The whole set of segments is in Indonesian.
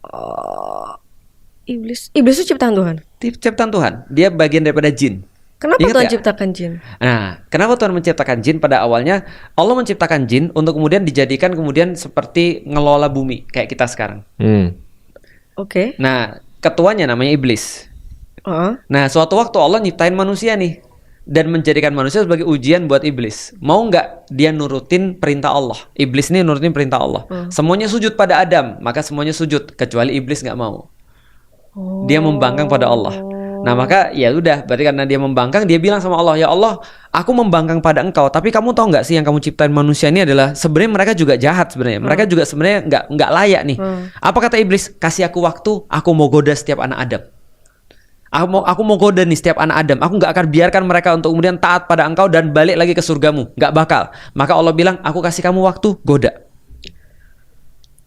Oh, iblis itu ciptaan Tuhan. Ciptaan Tuhan. Dia bagian daripada jin. Kenapa Ingat Tuhan nggak? ciptakan jin? Nah, kenapa Tuhan menciptakan jin? Pada awalnya Allah menciptakan jin untuk kemudian dijadikan kemudian seperti ngelola bumi kayak kita sekarang. Oke. Nah, ketuanya namanya iblis. Heeh. Nah, suatu waktu Allah nyiptain manusia nih dan menjadikan manusia sebagai ujian buat iblis. Mau nggak dia nurutin perintah Allah? Iblis ini nurutin perintah Allah. Semuanya sujud pada Adam, maka semuanya sujud kecuali iblis nggak mau. Dia membangkang pada Allah. Nah, maka ya udah, berarti karena dia membangkang, dia bilang sama Allah, "Ya Allah, aku membangkang pada Engkau, tapi kamu tahu nggak sih yang kamu ciptain manusia ini adalah sebenarnya mereka juga jahat sebenarnya. Mereka juga sebenarnya nggak layak nih." Apa kata iblis? "Kasih aku waktu, aku mau goda setiap anak Adam. Aku mau goda nih setiap anak Adam. Aku nggak akan biarkan mereka untuk kemudian taat pada Engkau dan balik lagi ke surgamu. Nggak bakal." Maka Allah bilang, "Aku kasih kamu waktu, goda."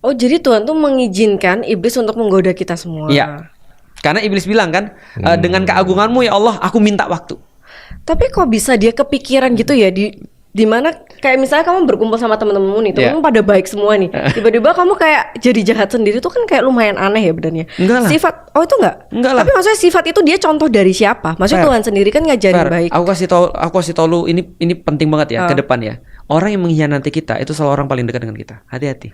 Oh, jadi Tuhan tuh mengizinkan iblis untuk menggoda kita semua. Iya. Karena iblis bilang kan, "Dengan keagunganmu ya Allah, aku minta waktu." Tapi kok bisa dia kepikiran gitu ya di mana kayak misalnya kamu berkumpul sama temen-temenmu nih, temenmu pada baik semua nih. Tiba-tiba kamu kayak jadi jahat sendiri tuh kan kayak lumayan aneh ya benernya. Enggak lah. Sifat itu enggak? Enggak lah. Tapi maksudnya sifat itu dia contoh dari siapa? Maksudnya Fair. Tuhan sendiri kan ngajarin Fer, baik. aku kasih tau lu ini penting banget ya ke depan ya. Orang yang mengkhianati kita itu selalu orang paling dekat dengan kita. Hati-hati.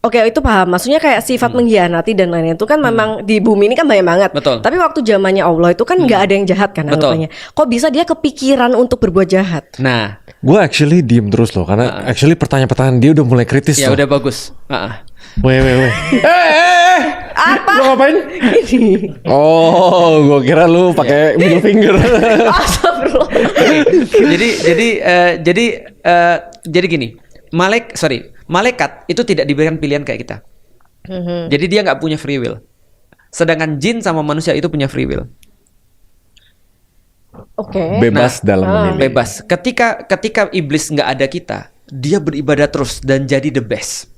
Oke, itu paham. Maksudnya kayak sifat mengkhianati dan lain-lain itu kan memang di bumi ini kan banyak banget. Betul. Tapi waktu zamannya Allah itu kan nggak ada yang jahat kan Betul. anggapannya. Kok bisa dia kepikiran untuk berbuat jahat? Nah, Gue actually diem terus loh, karena actually pertanyaan-pertanyaan dia udah mulai kritis ya loh. udah bagus. Weh. Apa? Lu ngapain? Ini. Oh, gue kira lu pakai middle finger. Astagfirullah. Jadi gini, malaikat itu tidak diberikan pilihan kayak kita. Jadi dia nggak punya free will. Sedangkan jin sama manusia itu punya free will. Oke. Bebas dalam memilih. Bebas. Ketika iblis nggak ada kita, dia beribadah terus dan jadi the best.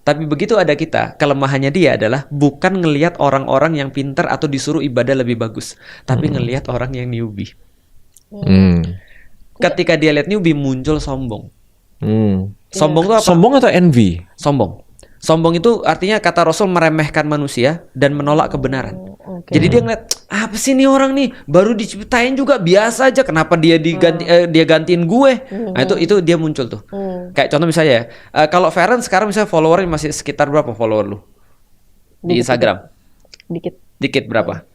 Tapi begitu ada kita, kelemahannya dia adalah bukan ngelihat orang-orang yang pintar atau disuruh ibadah lebih bagus, tapi ngelihat orang yang newbie. Ketika dia lihat newbie, muncul sombong. Sombong itu apa? Sombong atau envy? Sombong. Sombong itu artinya kata Rasul meremehkan manusia dan menolak kebenaran. Jadi dia ngeliat, apa sih nih orang nih baru diciptain juga biasa aja, kenapa dia dia gantiin gue? Nah itu dia muncul tuh. Kayak contoh misalnya ya, kalau Feren sekarang misalnya followernya masih sekitar berapa follower lu di Instagram? Dikit berapa?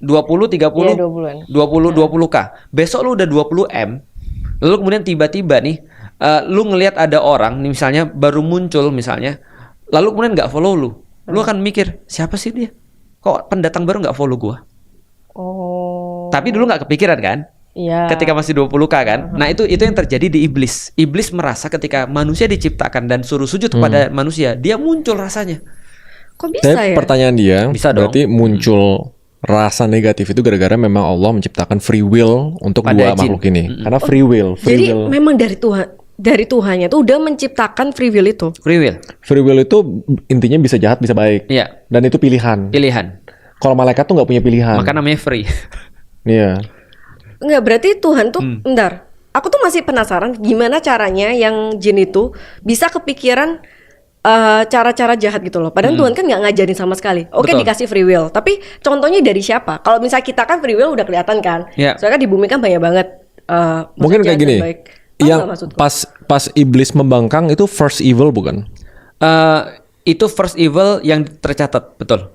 20, 30? Iya, 20-an. 20K. Besok lu udah 20M. Lalu kemudian tiba-tiba nih lu ngelihat ada orang nih misalnya baru muncul misalnya, lalu kemudian nggak follow lu akan mikir siapa sih dia? Kok pendatang baru nggak follow gua? Oh. Tapi dulu nggak kepikiran kan? Iya. Ketika masih 20K kan? Nah itu yang terjadi di iblis. Iblis merasa ketika manusia diciptakan dan suruh sujud kepada manusia, dia muncul rasanya. Kok bisa Tapi ya? pertanyaan dia, Bisa dong. berarti muncul rasa negatif itu gara-gara memang Allah menciptakan free will untuk Pada dua jin. makhluk ini. Karena free will Jadi memang dari Tuhannya tuh udah menciptakan free will itu. Free will. free will itu intinya bisa jahat bisa baik. Iya. Dan itu pilihan. Pilihan. Kalau malaikat tuh nggak punya pilihan. Maka namanya free. Iya. Enggak, berarti Tuhan tuh bentar. Aku tuh masih penasaran gimana caranya yang jin itu bisa kepikiran cara-cara jahat gitu loh. Padahal Tuhan kan nggak ngajarin sama sekali. Oke, Betul. dikasih free will. Tapi contohnya dari siapa? Kalau misalnya kita kan free will udah kelihatan kan. Iya. Soalnya kan di bumi kan banyak banget. Mungkin maksudnya kayak gini. jahat dan baik. Paham Yang nggak maksudku? pas iblis membangkang itu first evil bukan? Itu first evil yang tercatat, betul.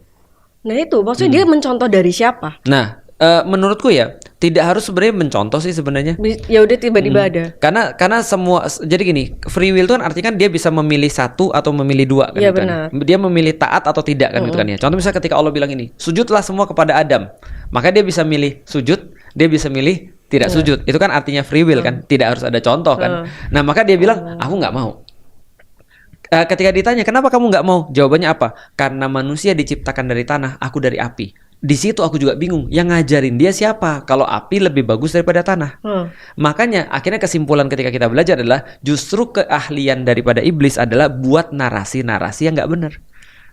Nah itu maksudnya dia mencontoh dari siapa? Nah, menurutku ya tidak harus sebenarnya mencontoh sih sebenarnya. Ya udah tiba-tiba ada. Karena semua jadi gini, free will itu kan artinya kan dia bisa memilih satu atau memilih dua kan, Iya, gitu kan. benar. Dia memilih taat atau tidak kan gitu kan ya. Contoh misalnya ketika Allah bilang ini, sujudlah semua kepada Adam. Maka dia bisa milih sujud, dia bisa milih tidak sujud. Itu kan artinya free will kan, tidak harus ada contoh kan. Nah, maka dia bilang, aku nggak mau. Ketika ditanya, kenapa kamu nggak mau? Jawabannya apa? Karena manusia diciptakan dari tanah, aku dari api. Di situ aku juga bingung. Yang ngajarin dia siapa? Kalau api lebih bagus daripada tanah. Makanya akhirnya kesimpulan ketika kita belajar adalah justru keahlian daripada iblis adalah buat narasi-narasi yang nggak benar.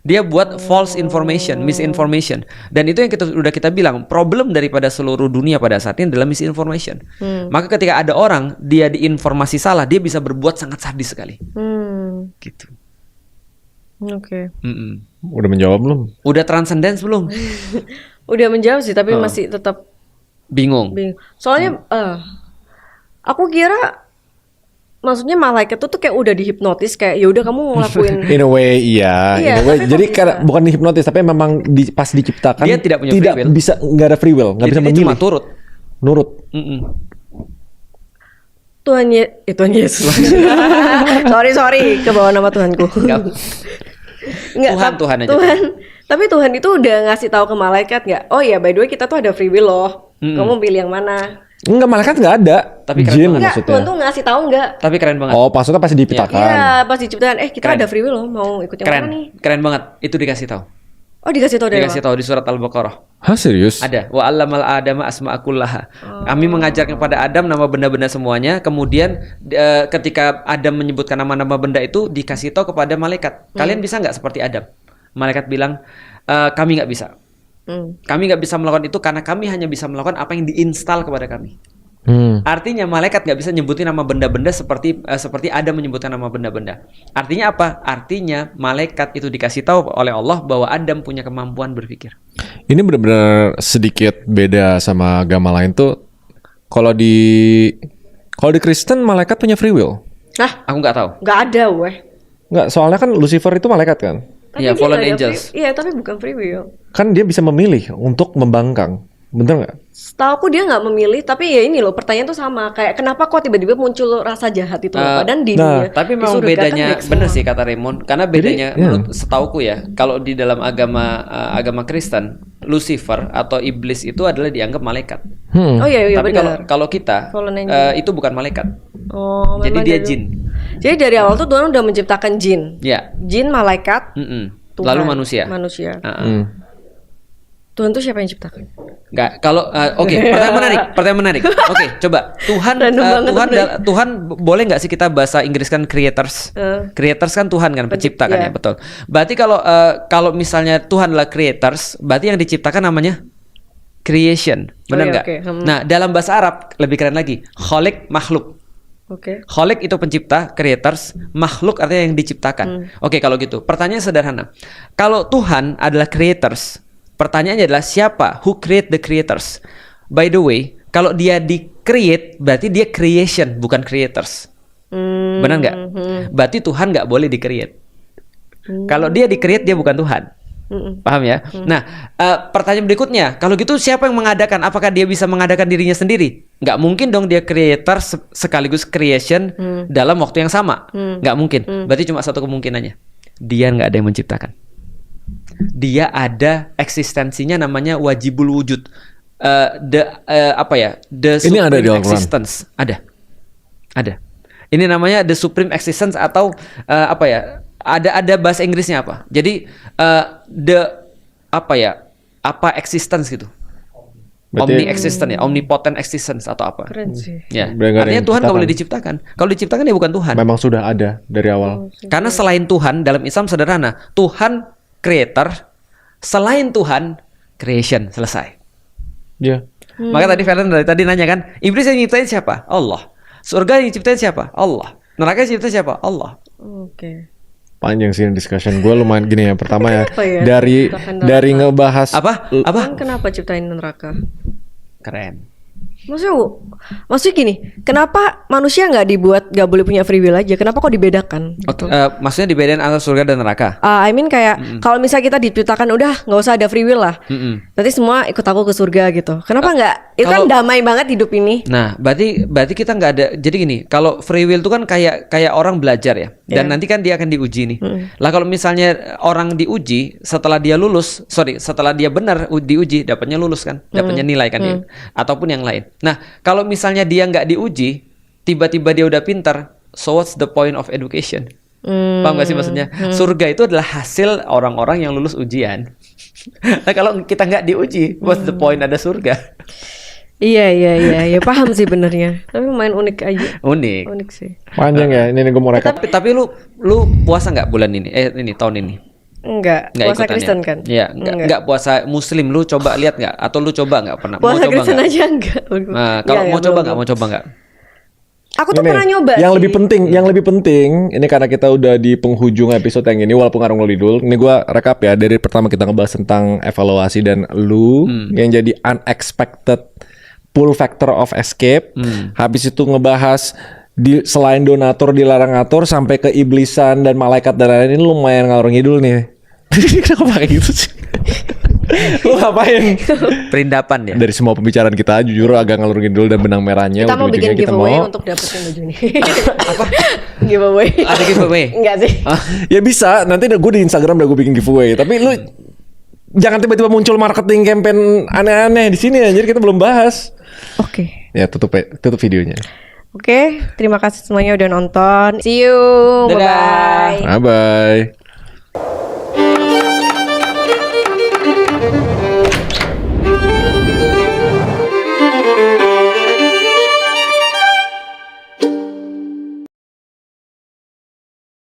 Dia buat false information, misinformation. Dan itu yang udah kita bilang, problem daripada seluruh dunia pada saat ini adalah misinformation. Maka ketika ada orang dia diinformasi salah, dia bisa berbuat sangat sadis sekali. Gitu. Oke. Mm-mm. Udah menjawab belum? Udah transcendence belum? Udah menjawab sih, tapi masih tetap Bingung. bingung. Soalnya aku kira maksudnya malaikat itu tuh kayak udah dihipnotis, kayak ya udah kamu ngelakuin. In a way iya, Iya, in a way. tapi kok Jadi bisa? karena bukan dihipnotis tapi memang pas diciptakan Dia tidak punya free will. bisa, nggak ada free will, nggak Jadi bisa dia cuma memilih. turut. Nurut. Mm-mm. Tuhan Yesus. sorry, ke bawah nama Tuhanku. Nggak. Enggak, Tuhan aja. Tapi Tuhan itu udah ngasih tahu ke malaikat nggak? Oh ya, by the way kita tuh ada free will loh. Kamu pilih yang mana? Enggak, malaikat nggak ada. Tapi keren Jin banget. Enggak, maksudnya. Tuhan tuh ngasih tahu nggak? Tapi keren banget. Oh, maksudnya pasti diciptakan. Iya, pas diciptakan. Kita Keren. ada free will loh. Mau ikut yang Keren. mana nih? Keren banget. Itu dikasih tahu. Oh, dikasih tahu dari Dikasih tahu di surat Al-Baqarah. Hah, serius? Ada wa 'allamal adama asma'akullaha. Kami mengajarkan kepada Adam nama benda-benda semuanya. Kemudian ketika Adam menyebutkan nama-nama benda itu dikasih tahu kepada malaikat. Kalian bisa nggak seperti Adam? Malaikat bilang kami nggak bisa. Kami nggak bisa melakukan itu karena kami hanya bisa melakukan apa yang diinstal kepada kami. Artinya malaikat nggak bisa nyebutin nama benda-benda seperti Adam menyebutkan nama benda-benda. Artinya apa? Artinya malaikat itu dikasih tahu oleh Allah bahwa Adam punya kemampuan berpikir. Ini benar-benar sedikit beda sama agama lain tuh. Kalau di Kristen malaikat punya free will. Hah? Aku nggak tahu. Nggak ada, weh. Nggak, soalnya kan Lucifer itu malaikat kan. Iya, dia fallen nggak ada angels. Iya, tapi bukan free will. Kan dia bisa memilih untuk membangkang. Bener nggak? Setahu aku dia nggak memilih, tapi ya ini loh pertanyaan tuh sama. Kayak kenapa kok tiba-tiba muncul rasa jahat itu loh? Padahal di dunia. Tapi di memang surga kan bedanya baik bener semua. sih kata Raymond, karena bedanya menurut setauku ya, kalau di dalam agama Kristen, Lucifer atau iblis itu adalah dianggap malaikat. Oh iya Tapi benar. kalau kita Fallen angel. itu bukan malaikat. Oh, Jadi memang dia dari- jin. Jadi dari awal tuh Tuhan udah menciptakan jin. Ya. Jin, malaikat, Mm-mm. Tuhan, Lalu manusia. Manusia. Uh-uh. Tuhan tuh siapa yang ciptakan? Nggak, kalau oke, pertanyaan menarik. Oke, coba Tuhan Random banget, Tuhan boleh nggak sih kita bahasa Inggris kan creators? Creators kan Tuhan kan pencipta kan ya, Iya. betul. Berarti kalau misalnya Tuhan adalah creators, berarti yang diciptakan namanya creation. Benar iya, nggak? oke. Nah, dalam bahasa Arab lebih keren lagi. Khaliq makhluk. Oke. Khaliq itu pencipta, creators, makhluk artinya yang diciptakan. Oke, kalau gitu. Pertanyaan sederhana. Kalau Tuhan adalah creators, pertanyaannya adalah siapa? Who create the creators? By the way, kalau dia di-create, berarti dia creation, bukan creators. Benar nggak? Berarti Tuhan nggak boleh di-create. Kalau dia di-create, dia bukan Tuhan. Paham ya? Nah, pertanyaan berikutnya, kalau gitu siapa yang mengadakan? Apakah dia bisa mengadakan dirinya sendiri? Nggak mungkin dong dia creator sekaligus creation dalam waktu yang sama. Nggak mungkin. Berarti cuma satu kemungkinannya. Dia nggak ada yang menciptakan. Dia ada eksistensinya namanya wajibul wujud. The Ini ada di supreme Al-Quran. existence. Ada. Ini namanya the supreme existence atau ada bahasa Inggrisnya apa? Jadi apa existence gitu. Berarti- Omni-existent ya, omnipotent existence atau apa? Keren sih. Ya. Berarti nggak ada Artinya yang Tuhan nggak boleh diciptakan. diciptakan. Kalau diciptakan dia bukan Tuhan. Memang sudah ada dari awal. Karena selain Tuhan dalam Islam sederhana, Tuhan creator, selain Tuhan creation, selesai. Iya. Maka tadi Feren dari tadi nanya kan, iblis yang nyiptain siapa? Allah. Surga yang nyiptain siapa? Allah. Neraka yang nyiptain siapa? Allah. Oke. Panjang sih discussion. Gue lumayan gini ya. Pertama ya, Kenapa ya? dari Ciptakan dari neraka? ngebahas Apa? Kan kenapa ciptain neraka? Keren. Maksudnya gini, kenapa manusia nggak boleh punya free will aja? Kenapa kok dibedakan? Oke, maksudnya dibedain antara surga dan neraka? I mean kayak kalau misalnya kita diciptakan udah nggak usah ada free will lah. Nanti semua ikut aku ke surga gitu. Kenapa nggak? Itu kan kalau- damai banget hidup ini. Nah, berarti kita nggak ada. Jadi gini, kalau free will itu kan kayak orang belajar ya, dan nanti kan dia akan diuji nih. Lah kalau misalnya orang diuji setelah dia benar diuji, dapatnya lulus kan, dapatnya nilai kan dia, ataupun yang lain. Nah, kalau misalnya dia nggak diuji, tiba-tiba dia udah pintar, so what's the point of education? Paham gak sih maksudnya? Surga itu adalah hasil orang-orang yang lulus ujian. Nah kalau kita nggak diuji, what's the point ada surga? Iya, paham sih benernya. Tapi main unik aja. Unik. Sih. panjang ya. Ini gue mau rekap. Tapi lu puasa nggak bulan ini? Ini tahun ini? Enggak, Nggak puasa ikutan Kristen ya? kan? Iya, nggak puasa Muslim. Lu coba lihat nggak? Atau lu coba nggak pernah? Puasa mau coba Kristen nggak? aja enggak. Nah, kalau mau coba nggak? Mau coba nggak? Aku tuh Ini, pernah nyoba yang sih. lebih penting, ini karena kita udah di penghujung episode yang ini, walaupun ngarung lidul, ini gua rekap ya dari pertama kita ngebahas tentang evaluasi dan lu yang jadi unexpected pull factor of escape. Habis itu ngebahas selain donatur dilarang ngatur sampai ke iblisan dan malaikat dan lain-lain, ini lumayan ngalor ngidul nih. Kenapa kayak gitu sih? Lu ngapain? Perindapan ya. Dari semua pembicaraan kita jujur agak ngalur ngidul dan benang merahnya. Kita mau bikin ujung-ujungnya giveaway untuk dapetin baju nih. Apa? Giveaway. Ada giveaway? Enggak sih. Ya bisa, nanti gue di Instagram udah gue bikin giveaway. Tapi lu jangan tiba-tiba muncul marketing campaign aneh-aneh di sini ya. Jadi kita belum bahas. Oke. Ya tutup videonya. Oke, terima kasih semuanya udah nonton. See you. Dadah. Bye-bye. Bye bye.